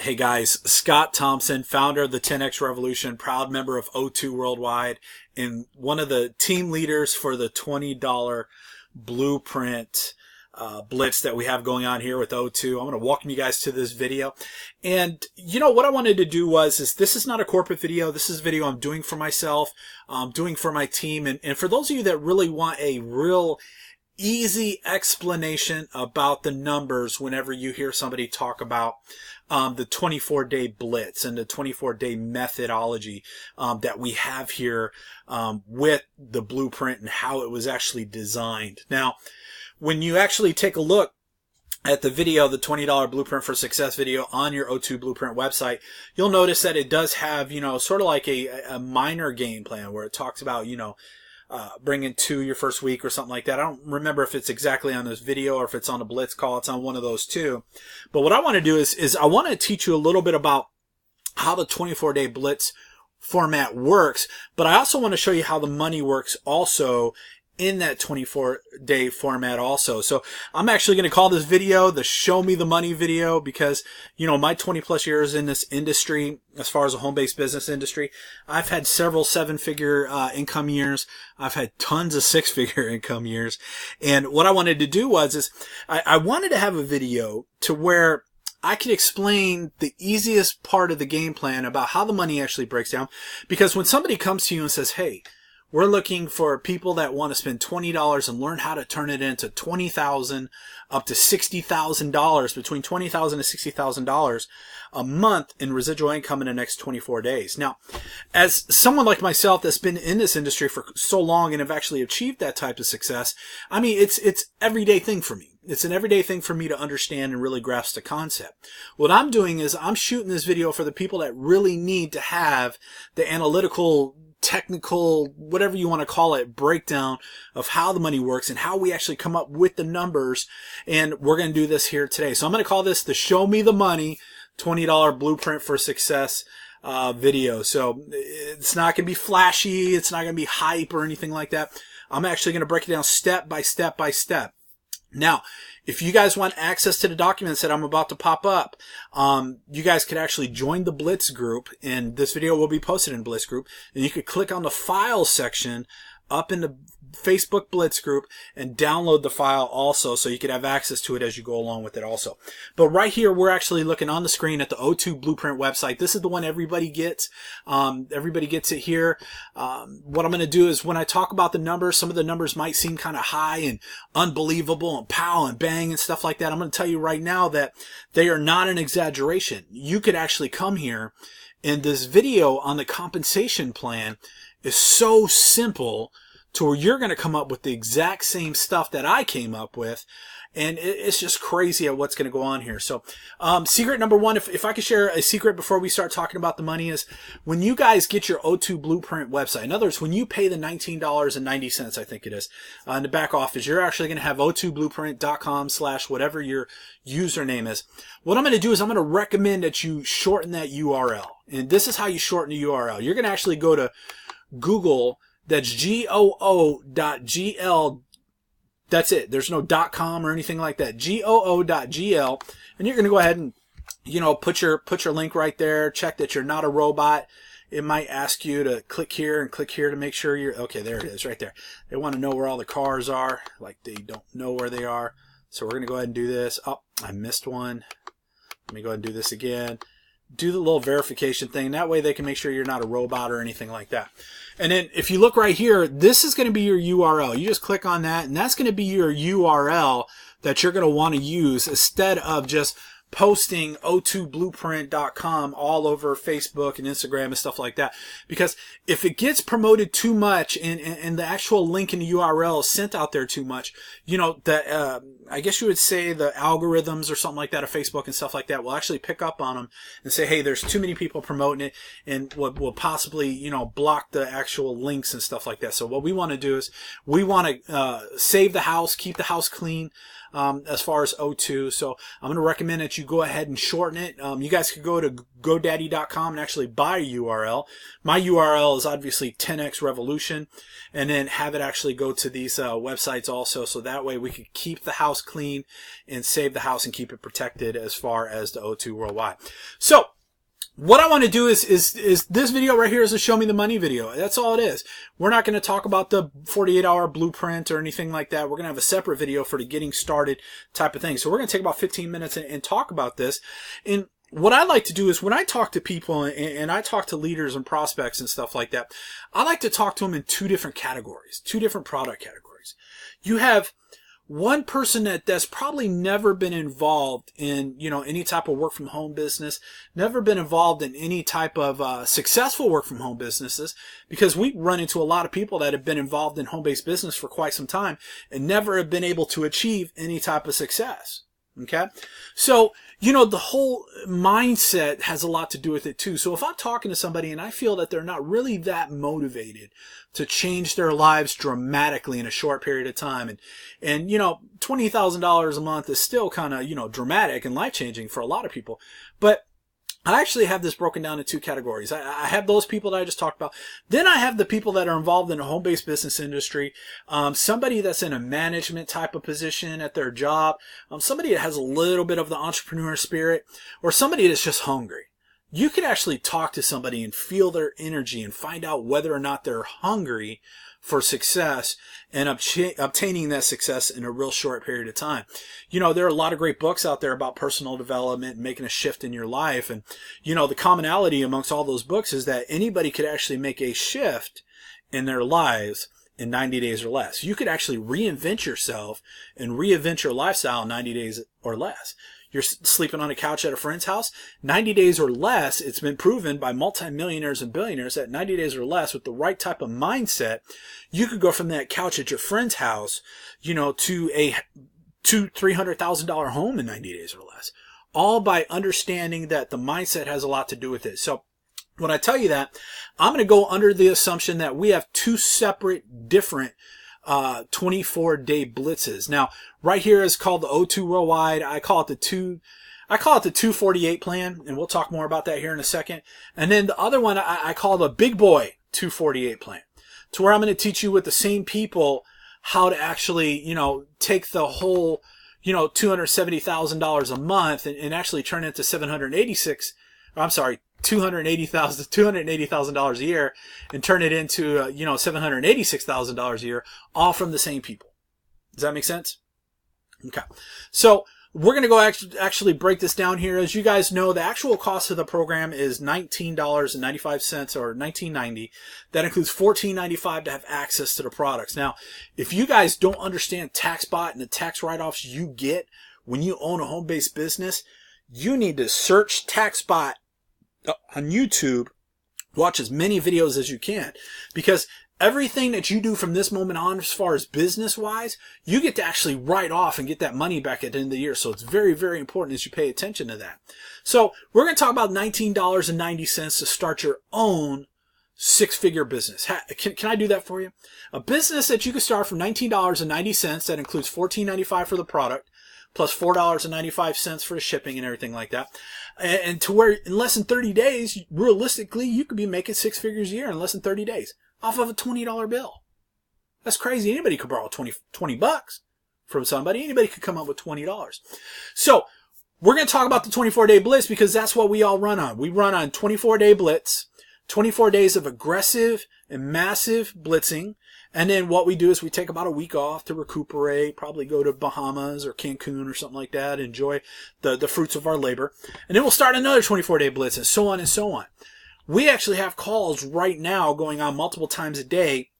Hey guys, Scott Thompson, founder of the 10X Revolution, proud member of O2 Worldwide, and one of the team leaders for the $20 blueprint blitz that we have going on here with O2. I'm going to welcome you guys to this video. And you know what I wanted to do is this is not a corporate video. This is a video I'm doing for myself, doing for my team. And for those of you that really want a real easy explanation about the numbers whenever you hear somebody talk about the 24-day blitz and the 24-day methodology that we have here with the blueprint and how it was actually designed. Now, when you actually take a look at the video, the $20 Blueprint for Success video on your O2 Blueprint website, you'll notice that it does have, sort of like a minor game plan where it talks about, bringing to your first week or something like that. I don't remember if it's exactly on this video or if it's on a blitz call. It's on one of those two. But what I want to do is I want to teach you a little bit about how the 24-day blitz format works, but I also want to show you how the money works also in that 24-day format also. So I'm actually going to call this video the Show Me the Money video because, my 20 plus years in this industry, as far as a home-based business industry, I've had several seven-figure income years. I've had tons of six-figure income years. And what I wanted to do I wanted to have a video to where I could explain the easiest part of the game plan about how the money actually breaks down. Because when somebody comes to you and says, hey, we're looking for people that want to spend $20 and learn how to turn it into $20,000 up to $60,000, between $20,000 and $60,000 a month in residual income in the next 24 days. Now, as someone like myself that's been in this industry for so long and have actually achieved that type of success, it's everyday thing for me. It's an everyday thing for me to understand and really grasp the concept. What I'm doing is I'm shooting this video for the people that really need to have the analytical, technical, whatever you want to call it, breakdown of how the money works and how we actually come up with the numbers. And we're going to do this here today. So I'm going to call this the Show Me the Money $20 Blueprint for Success video. So it's not going to be flashy. It's not going to be hype or anything like that. I'm actually going to break it down step by step by step. Now, if you guys want access to the documents that I'm about to pop up, you guys could actually join the Blitz group, and this video will be posted in Blitz group, and you could click on the Files section up in the Facebook Blitz group and download the file also, so you could have access to it as you go along with it also. But right here, we're actually looking on the screen at the O2 Blueprint website. This is the one everybody gets. Everybody gets it here. What I'm going to do is when I talk about the numbers, some of the numbers might seem kind of high and unbelievable and pow and bang and stuff like that. I'm going to tell you right now that they are not an exaggeration. You could actually come here, and this video on the compensation plan is so simple to where you're going to come up with the exact same stuff that I came up with. And it's just crazy at what's going to go on here. So, secret number one, if I could share a secret before we start talking about the money, is when you guys get your O2 Blueprint website, in other words, when you pay the $19.90, I think it is, in the back office, you're actually going to have O2blueprint.com/whatever your username is. What I'm going to do is I'm going to recommend that you shorten that URL. And this is how you shorten the URL. You're going to actually go to Google. That's goo.gl. That's it. There's no .com or anything like that. goo.gl. And you're going to go ahead and, put your link right there. Check that you're not a robot. It might ask you to click here and click here to make sure you're, okay, there it is right there. They want to know where all the cars are. Like they don't know where they are. So we're going to go ahead and do this. Oh, I missed one. Let me go ahead and do this again. Do the little verification thing. That way they can make sure you're not a robot or anything like that. And then if you look right here, this is going to be your URL. You just click on that, and that's going to be your URL that you're going to want to use instead of just posting O2blueprint.com all over Facebook and Instagram and stuff like that. Because if it gets promoted too much and the actual link in the URL is sent out there too much, I guess you would say the algorithms or something like that of Facebook and stuff like that will actually pick up on them and say, hey, there's too many people promoting it, and will possibly, block the actual links and stuff like that. So what we want to do is we want to save the house, keep the house clean, as far as O2. So I'm going to recommend that you go ahead and shorten it. You guys could go to GoDaddy.com and actually buy a URL. My URL is obviously 10x Revolution, and then have it actually go to these websites also. So that way we could keep the house clean and save the house and keep it protected as far as the O2 Worldwide. So what I want to do is this video right here is a show me the money video. That's all it is. We're not going to talk about the 48-hour blueprint or anything like that. We're going to have a separate video for the getting started type of thing. So we're going to take about 15 minutes and talk about this. And what I like to do is when I talk to people and I talk to leaders and prospects and stuff like that, I like to talk to them in two different categories, two different product categories. You have one person that's probably never been involved in, any type of work from home business, never been involved in any type of successful work from home businesses, because we run into a lot of people that have been involved in home-based business for quite some time and never have been able to achieve any type of success. Okay. So, the whole mindset has a lot to do with it too. So if I'm talking to somebody and I feel that they're not really that motivated to change their lives dramatically in a short period of time, and $20,000 a month is still kind of, dramatic and life-changing for a lot of people. But I actually have this broken down in two categories. I have those people that I just talked about. Then I have the people that are involved in a home-based business industry. Somebody that's in a management type of position at their job. Somebody that has a little bit of the entrepreneur spirit, or somebody that's just hungry. You can actually talk to somebody and feel their energy and find out whether or not they're hungry for success and obtaining that success in a real short period of time. There are a lot of great books out there about personal development and making a shift in your life. And, the commonality amongst all those books is that anybody could actually make a shift in their lives in 90 days or less. You could actually reinvent yourself and reinvent your lifestyle in 90 days or less. You're sleeping on a couch at a friend's house, 90 days or less, it's been proven by multimillionaires and billionaires that 90 days or less with the right type of mindset, you could go from that couch at your friend's house, to a $200,000-$300,000 home in 90 days or less. All by understanding that the mindset has a lot to do with it. So when I tell you that, I'm going to go under the assumption that we have two separate, different 24-day blitzes. Now, right here is called the O2 Worldwide. I call it the 248 plan, and we'll talk more about that here in a second. And then the other one I call the big boy 248 plan, to where I'm going to teach you with the same people how to actually, take the whole, $270,000 a month and actually turn it to $280,000 a year and turn it into, $786,000 a year, all from the same people. Does that make sense? Okay. So we're going to go actually break this down here. As you guys know, the actual cost of the program is $19.95 or $19.90. That includes $14.95 to have access to the products. Now, if you guys don't understand TaxBot and the tax write-offs you get when you own a home-based business, you need to search TaxBot on YouTube, watch as many videos as you can, because everything that you do from this moment on, as far as business-wise, you get to actually write off and get that money back at the end of the year. So it's very, very important that you pay attention to that. So we're going to talk about $19.90 to start your own six-figure business. Can I do that for you? A business that you can start from $19.90, that includes $14.95 for the product, plus $4.95 for the shipping and everything like that. And to where in less than 30 days, realistically, you could be making six figures a year in less than 30 days off of a $20 bill. That's crazy. Anybody could borrow $20 bucks from somebody. Anybody could come up with $20. So we're going to talk about the 24-day blitz, because that's what we all run on. We run on 24-day blitz, 24 days of aggressive and massive blitzing. And then what we do is we take about a week off to recuperate, probably go to Bahamas or Cancun or something like that, enjoy the fruits of our labor. And then we'll start another 24-day blitz, and so on and so on. We actually have calls right now going on multiple times a day,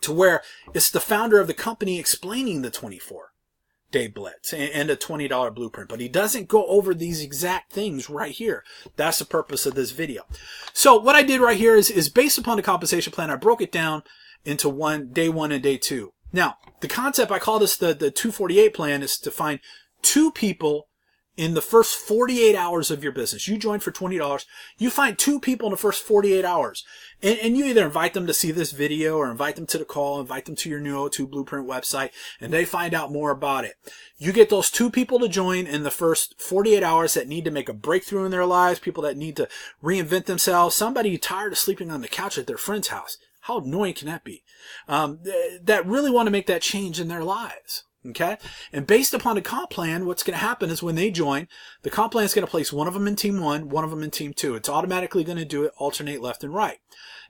to where it's the founder of the company explaining the 24-day blitz and a $20 blueprint. But he doesn't go over these exact things right here. That's the purpose of this video. So what I did right here is based upon the compensation plan, I broke it down into day one and day two. Now, the concept, I call this the 248 plan, is to find two people in the first 48 hours of your business. You join for $20. You find 2 people in the first 48 hours. And you either invite them to see this video or invite them to the call, invite them to your new O2 Blueprint website, and they find out more about it. You get those 2 people to join in the first 48 hours that need to make a breakthrough in their lives, people that need to reinvent themselves, somebody tired of sleeping on the couch at their friend's house. How annoying can that be? That really want to make that change in their lives. Okay? And based upon the comp plan, what's going to happen is when they join, the comp plan is going to place one of them in team 1, one of them in team 2. It's automatically going to do it, alternate left and right.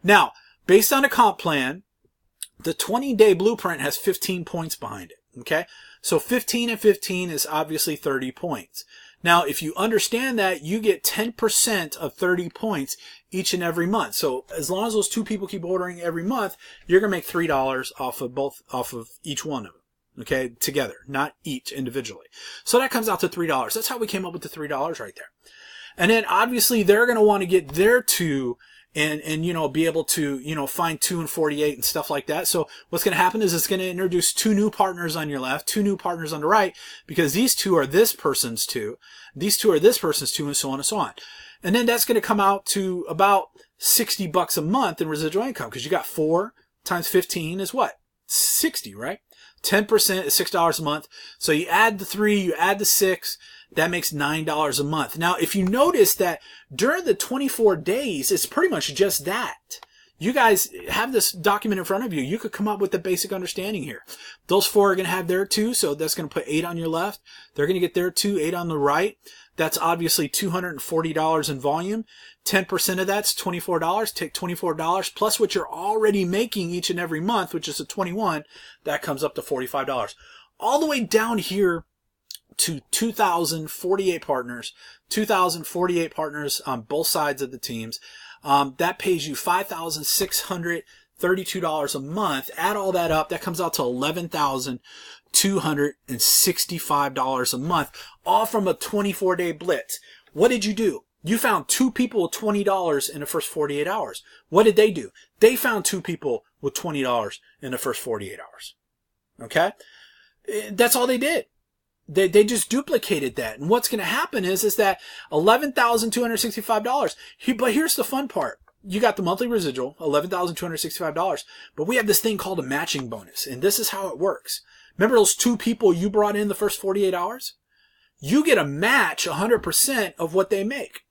Now, based on the comp plan, the 20-day blueprint has 15 points behind it. Okay? So 15 and 15 is obviously 30 points. Now, if you understand that, you get 10% of 30 points each and every month. So as long as those 2 people keep ordering every month, you're going to make $3 off of each one of them. Okay, together, not each individually. So that comes out to $3. That's how we came up with the $3 right there. And then obviously they're going to want to get their 2 and you know, be able to, you know, find 2 and 48 and stuff like that. So what's going to happen is it's going to introduce 2 new partners on your left, 2 new partners on the right, because these 2 are this person's 2, these 2 are this person's 2, and so on and so on. And then that's going to come out to about $60 a month in residual income, because you got 4 times 15 is what? 60, right? 10% is $6 a month. So you add the 3, you add the 6, that makes $9 a month. Now, if you notice that during the 24 days, it's pretty much just that. You guys have this document in front of you. You could come up with the basic understanding here. Those 4 are going to have their 2, so that's going to put 8 on your left. They're going to get their 2, 8 on the right. That's obviously $240 in volume. 10% of that's $24. Take $24 plus what you're already making each and every month, which is a 21. That comes up to $45. All the way down here to 2,048 partners. 2,048 partners on both sides of the teams. That pays you $5,632 a month. Add all that up, that comes out to $11,265 a month, all from a 24-day blitz. What did you do? You found 2 people with $20 in the first 48 hours. What did they do? They found 2 people with $20 in the first 48 hours. Okay? That's all they did. They just duplicated that. And what's going to happen is that $11,265. But here's the fun part. You got the monthly residual, $11,265. But we have this thing called a matching bonus. And this is how it works. Remember those 2 people you brought in the first 48 hours? You get a match 100% of what they make.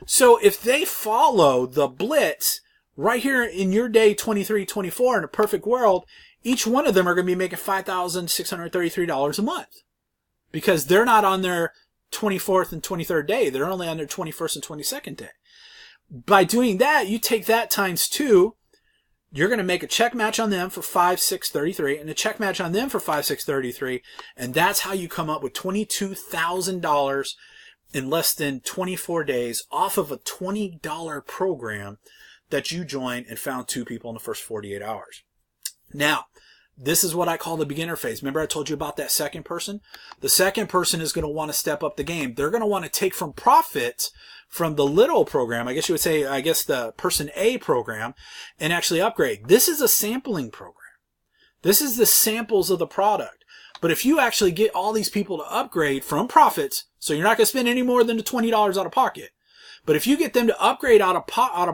So if they follow the blitz right here in your day 23, 24 in a perfect world, each one of them are going to be making $5,633 a month. Because they're not on their 24th and 23rd day. They're only on their 21st and 22nd day. By doing that, you take that times 2. You're going to make a check match on them for $5,633 and a check match on them for $5,633. And that's how you come up with $22,000 in less than 24 days off of a $20 program that you joined and found 2 people in the first 48 hours. Now, this is what I call the beginner phase. Remember I told you about that second person? The second person is going to want to step up the game. They're going to want to take from profits from the little program, I guess you would say, the person A program, and actually upgrade. This is a sampling program. This is the samples of the product. But if you actually get all these people to upgrade from profits, so you're not going to spend any more than the $20 out of pocket. But if you get them to upgrade out of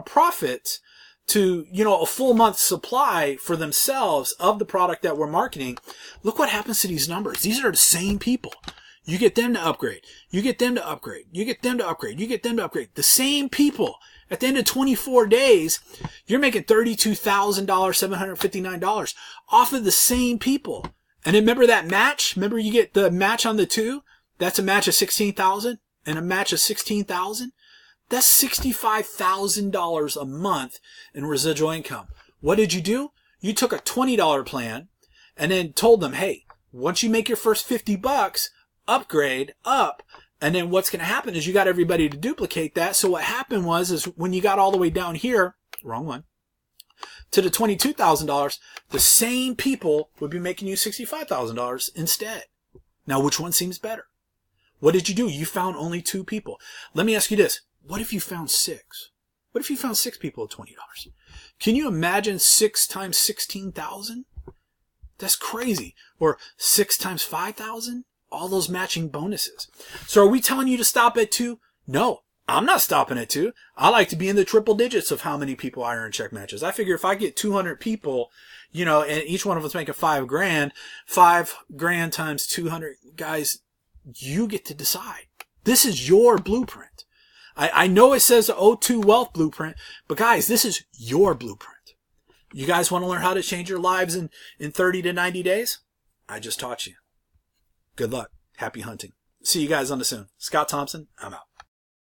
profits to, you know, a full month's supply for themselves of the product that we're marketing, look what happens to these numbers. These are the same people. You get them to upgrade. You get them to upgrade. You get them to upgrade. You get them to upgrade. The same people. At the end of 24 days, you're making $32,759 off of the same people. And then remember that match? Remember you get the match on the 2? That's a match of $16,000 and a match of $16,000. That's $65,000 a month in residual income. What did you do? You took a $20 plan and then told them, hey, once you make your first $50, upgrade up. And then what's going to happen is you got everybody to duplicate that. So what happened is when you got all the way down here, wrong one, to the $22,000, the same people would be making you $65,000 instead. Now, which one seems better? What did you do? You found only 2 people. Let me ask you this. What if you found 6? What if you found 6 people at $20? Can you imagine 6 times 16,000? That's crazy. Or 6 times 5,000? all those matching bonuses. So are we telling you to stop at 2? No, I'm not stopping at 2. I like to be in the triple digits of how many people I earn check matches. I figure if I get 200 people, you know, and each one of us making $5,000, $5,000 times 200 guys, you get to decide. This is your blueprint. I know it says the O2 Wealth Blueprint, but guys, this is your blueprint. You guys want to learn how to change your lives in 30 to 90 days? I just taught you. Good luck. Happy hunting. See you guys on the soon. Scott Thompson, I'm out.